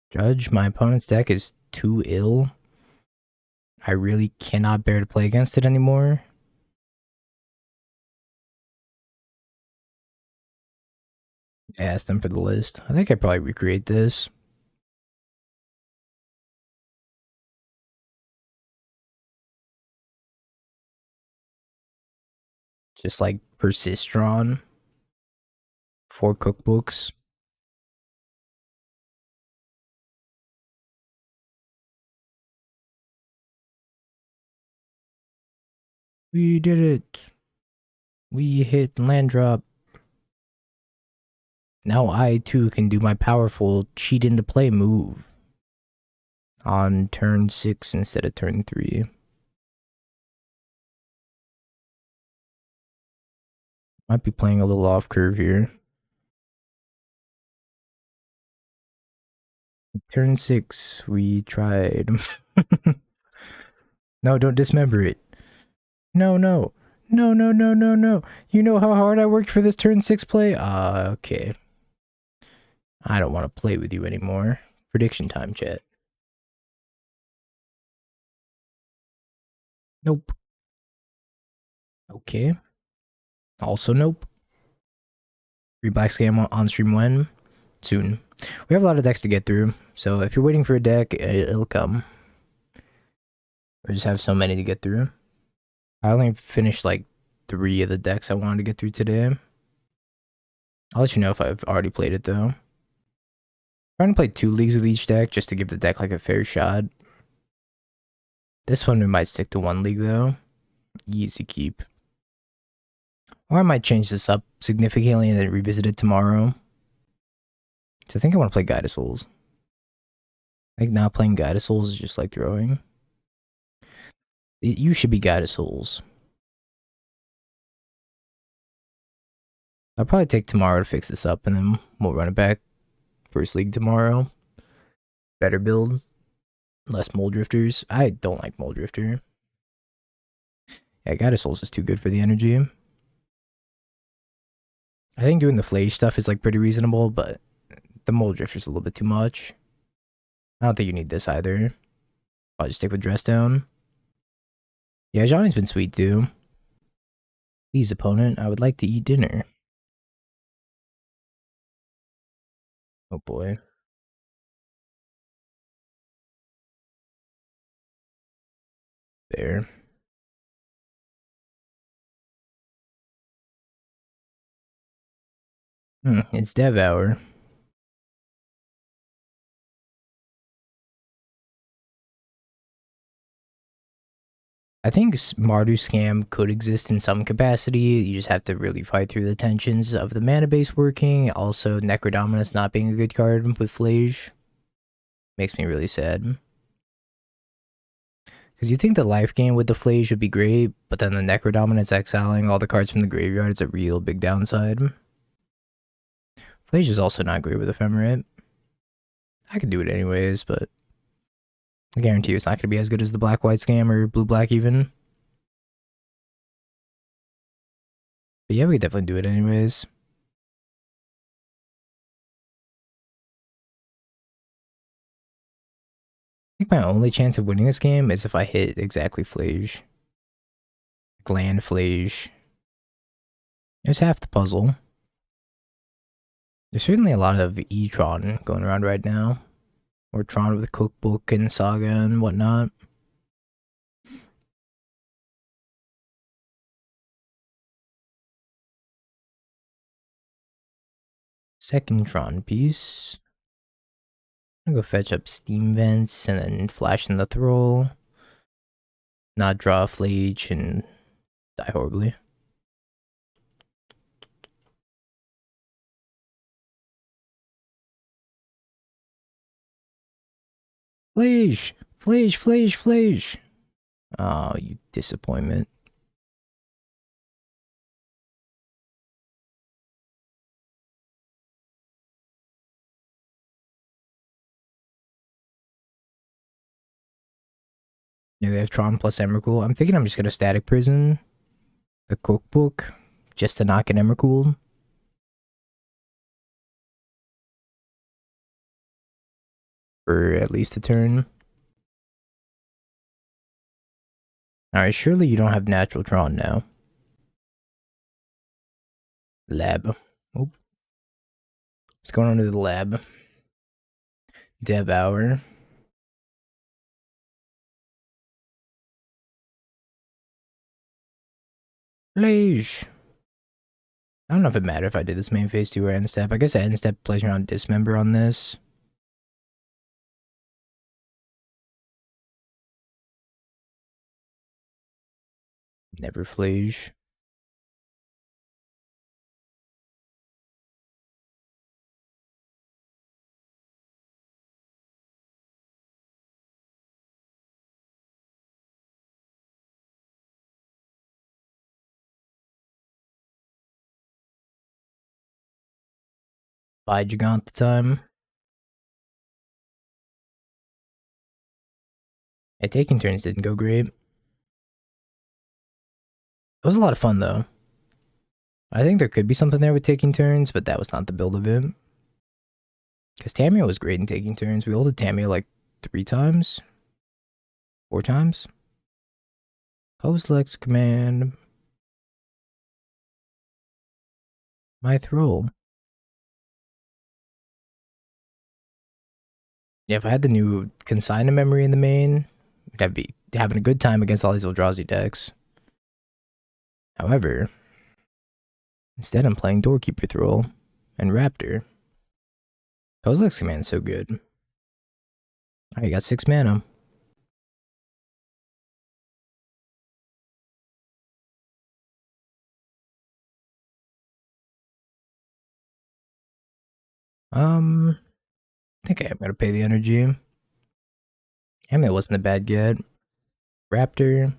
Judge, my opponent's deck is too ill. I really cannot bear to play against it anymore. I asked them for the list. I think I'd probably recreate this. Just like Persistron. 4 cookbooks. We did it. We hit land drop. Now I too can do my powerful cheat into play move. On turn 6 instead of turn 3. Might be playing a little off curve here. Turn 6, we tried. No, don't dismember it. No, no. No, no, no, no, no. You know how hard I worked for this turn 6 play? Okay. I don't want to play with you anymore. Prediction time, chat. Nope. Okay. Also nope. Free Black Scam on stream when? Soon. We have a lot of decks to get through, so if you're waiting for a deck, it'll come. We just have so many to get through. I only finished like 3 of the decks I wanted to get through today. I'll let you know if I've already played it though. I'm trying to play 2 leagues with each deck just to give the deck like a fair shot. This one we might stick to 1 league though. Easy keep. Or I might change this up significantly and then revisit it tomorrow. So I think I want to play Guide of Souls. I think not playing Guide of Souls is just like throwing. You should be Guide of Souls. I'll probably take tomorrow to fix this up and then we'll run it back. First league tomorrow. Better build. Less Mole Drifters. I don't like Mole Drifter. Yeah, Guide of Souls is too good for the energy. I think doing the Phlage stuff is like pretty reasonable, but the Mole Drifter's a little bit too much. I don't think you need this either. I'll just stick with Dress Down. Yeah, Johnny's been sweet too. Please, opponent, I would like to eat dinner. Oh boy. There. It's Dev Hour. I think Mardu Scam could exist in some capacity. You just have to really fight through the tensions of the mana base working. Also, Necrodominus not being a good card with Phlage. Makes me really sad. Because you think the life gain with the Phlage would be great, but then the Necrodominus exiling all the cards from the graveyard is a real big downside. Phlage is also not great with Ephemerate. I could do it anyways, but I guarantee you it's not going to be as good as the black-white scam or blue-black even. But yeah, we could definitely do it anyways. I think my only chance of winning this game is if I hit exactly Phlage. Gland Phlage. There's half the puzzle. There's certainly a lot of E-Tron going around right now. Or Tron with Cookbook and Saga and whatnot. Second Tron piece. I'm gonna go fetch up Steam Vents and then flash in the Thrall. Not draw a Phlage and die horribly. Phlage! Phlage, Phlage, Phlage! Oh, you disappointment. Yeah, they have Tron plus Emrakul. I'm thinking I'm just gonna Static Prison the Cookbook just to knock an Emrakul. For at least a turn. Alright, surely you don't have natural Tron now. Lab. Oh. What's going on to the lab? Devour. Phlage. I don't know if it mattered if I did this main phase 2 or end step. I guess end step plays around Dismember on this. Never Phlage. By Gigant the time. Yeah, taking turns didn't go great. It was a lot of fun though. I think there could be something there with taking turns, but that was not the build of it. Because Tamio was great in taking turns. We ulted Tamio like 3 times? 4 times? Kozilek's command. My throw. Yeah, if I had the new Consigna memory in the main, I'd be having a good time against all these Eldrazi decks. However, instead I'm playing Doorkeeper Thrall and Raptor. Kozilek's command's so good. Alright, you got 6 mana. I think I am gonna pay the energy. Amulet wasn't a bad get. Raptor.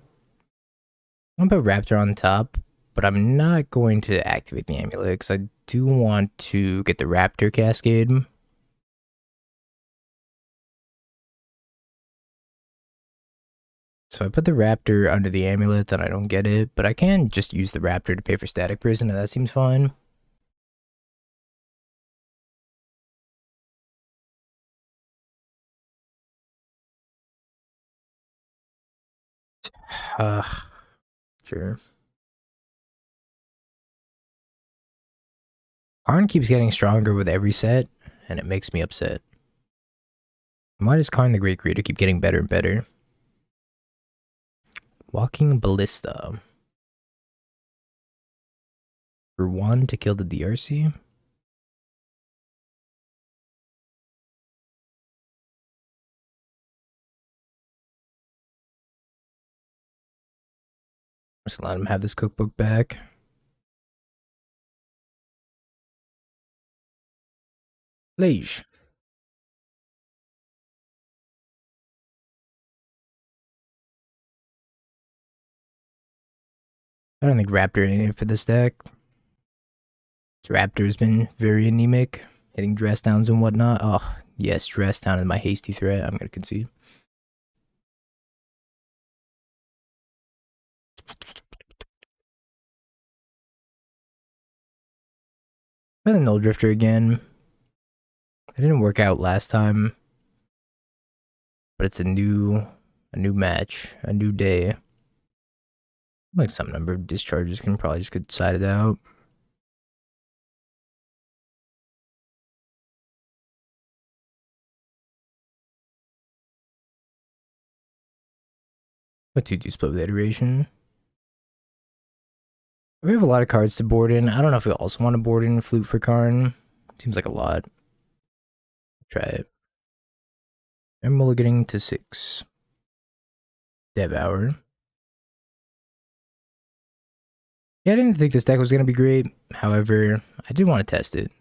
I'm gonna put Raptor on top, but I'm not going to activate the Amulet because I do want to get the Raptor Cascade. So I put the Raptor under the Amulet, then I don't get it, but I can just use the Raptor to pay for Static Prison, and that seems fine. Sure. Karn keeps getting stronger with every set, and it makes me upset. Why does Karn the Great Creator keep getting better and better? Walking Ballista. For 1 to kill the DRC? Just let him have this cookbook back. Phlage. I don't think Raptor in it for this deck. This Raptor's been very anemic, hitting dress downs and whatnot. Oh, yes, dress down is my hasty threat. I'm going to concede. Play the Null Drifter again. It didn't work out last time, but it's a new match, a new day. Like some number of discharges can probably just get decided out. What 2 do you split with iteration? We have a lot of cards to board in. I don't know if we also want to board in Flute for Karn. Seems like a lot. Try it. I'm mulliganing to 6. Devour. Yeah, I didn't think this deck was going to be great. However, I did want to test it.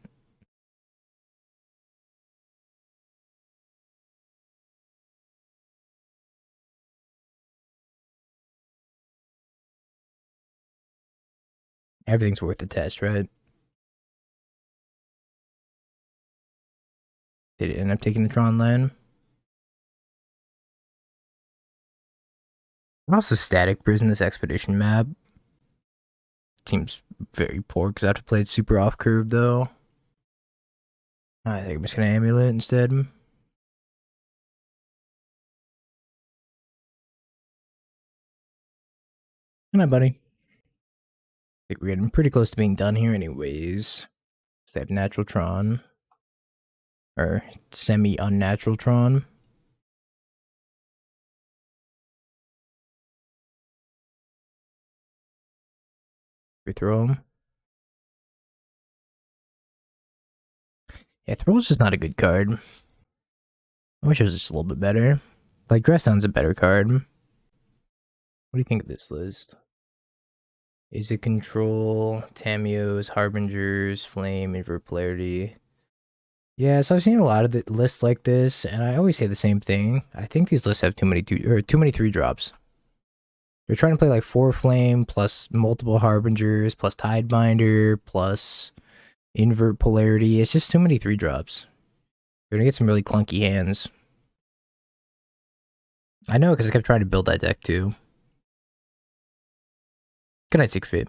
Everything's worth the test, right? Did it end up taking the Tron land? I'm also static prison this expedition map. Seems very poor because I have to play it super off curve though. I think I'm just gonna amulet instead. Good night, buddy. I think we're getting pretty close to being done here anyways. So they have natural Tron. Or semi-unnatural Tron. We throw him. Yeah, Thrall's just not a good card. I wish it was just a little bit better. Like, Dress Down's a better card. What do you think of this list? Is it Control, Tamios, Harbingers, Flame, Invert Polarity? Yeah, so I've seen a lot of the lists like this, and I always say the same thing. I think these lists have too many 3 drops. They're trying to play like 4 Flame, plus multiple Harbingers, plus Tidebinder, plus Invert Polarity. It's just too many 3 drops. You're gonna get some really clunky hands. I know, because I kept trying to build that deck too. Good night, Siegfried.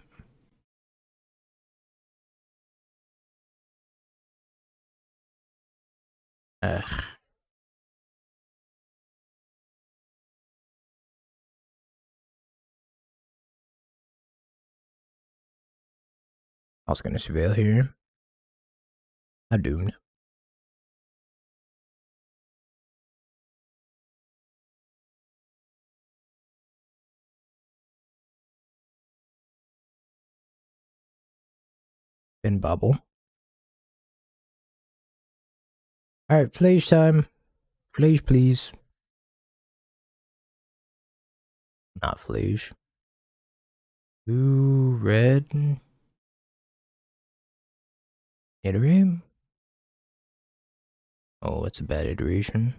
Ugh. I was gonna surveil here. I'm doomed. Been bubble. Alright, Phlage time. Phlage, please. Not Phlage. Blue, red. Iterate? Oh, it's a bad iteration.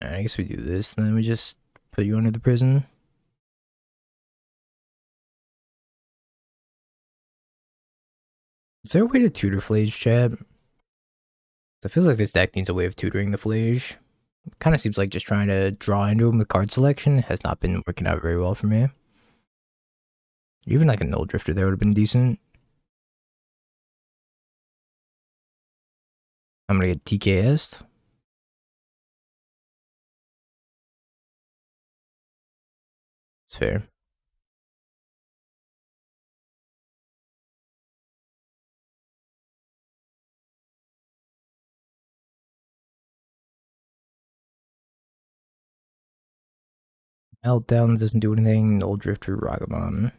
Alright, I guess we do this, and then we just put you under the prison. Is there a way to tutor Phlage, chat? It feels like this deck needs a way of tutoring the Phlage. It kind of seems like just trying to draw into him with card selection has not been working out very well for me. Even like a Null Drifter there would have been decent. I'm gonna get TKS. It's fair. Meltdown doesn't do anything. Null Drifter, Ragavan.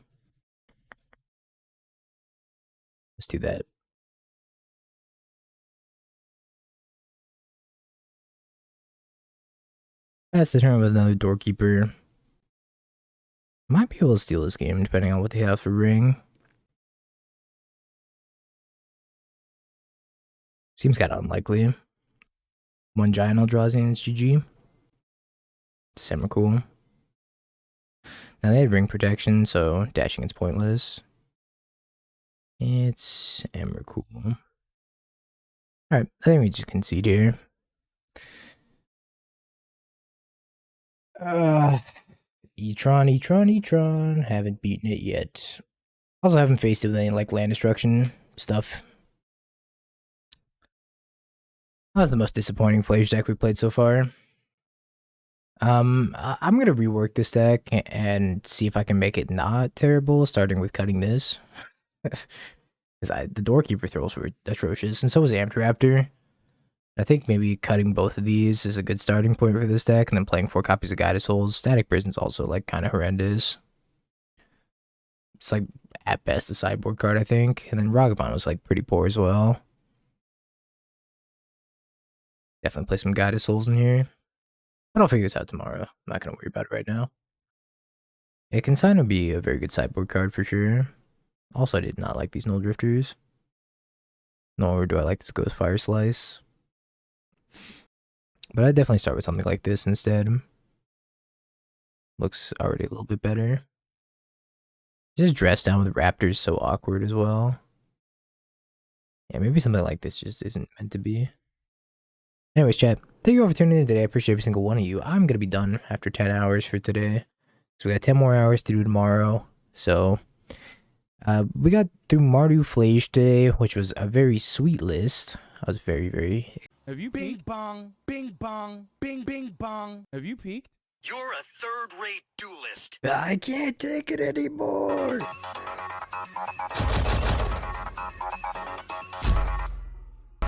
Let's do that. That's the turn with another Doorkeeper. Might be able to steal this game depending on what they have for ring. Seems kind of unlikely. 1 Giant Eldrazi and it's GG. Semi-cool. Now they have ring protection, so dashing is pointless. It's Emrakul. Alright, I think we just concede here. E-Tron. Haven't beaten it yet. Also haven't faced it with any like land destruction stuff. That was the most disappointing Phlage deck we played so far. I'm gonna rework this deck and see if I can make it not terrible, starting with cutting this. Because the Doorkeeper throws were atrocious, and so was Amtraptor. I think maybe cutting both of these is a good starting point for this deck, and then playing 4 copies of Guided Souls. Static Prison's also like kind of horrendous. It's like at best a sideboard card, I think. And then Ragavan was like pretty poor as well. Definitely play some Guided Souls in here. But I'll figure this out tomorrow. I'm not gonna worry about it right now. It can kind of be a very good sideboard card for sure. Also, I did not like these Null Drifters. Nor do I like this Ghost Fire Slice. But I'd definitely start with something like this instead. Looks already a little bit better. Just dress down with Raptors so awkward as well. Yeah, maybe something like this just isn't meant to be. Anyways, chat, thank you all for tuning in today. I appreciate every single one of you. I'm going to be done after 10 hours for today. So we got 10 more hours to do tomorrow. So we got through Mardu Phlage today, which was a very sweet list. I was very... Have you peaked? Bing bong, bing bong. Have you peaked? You're a third-rate duelist. I can't take it anymore.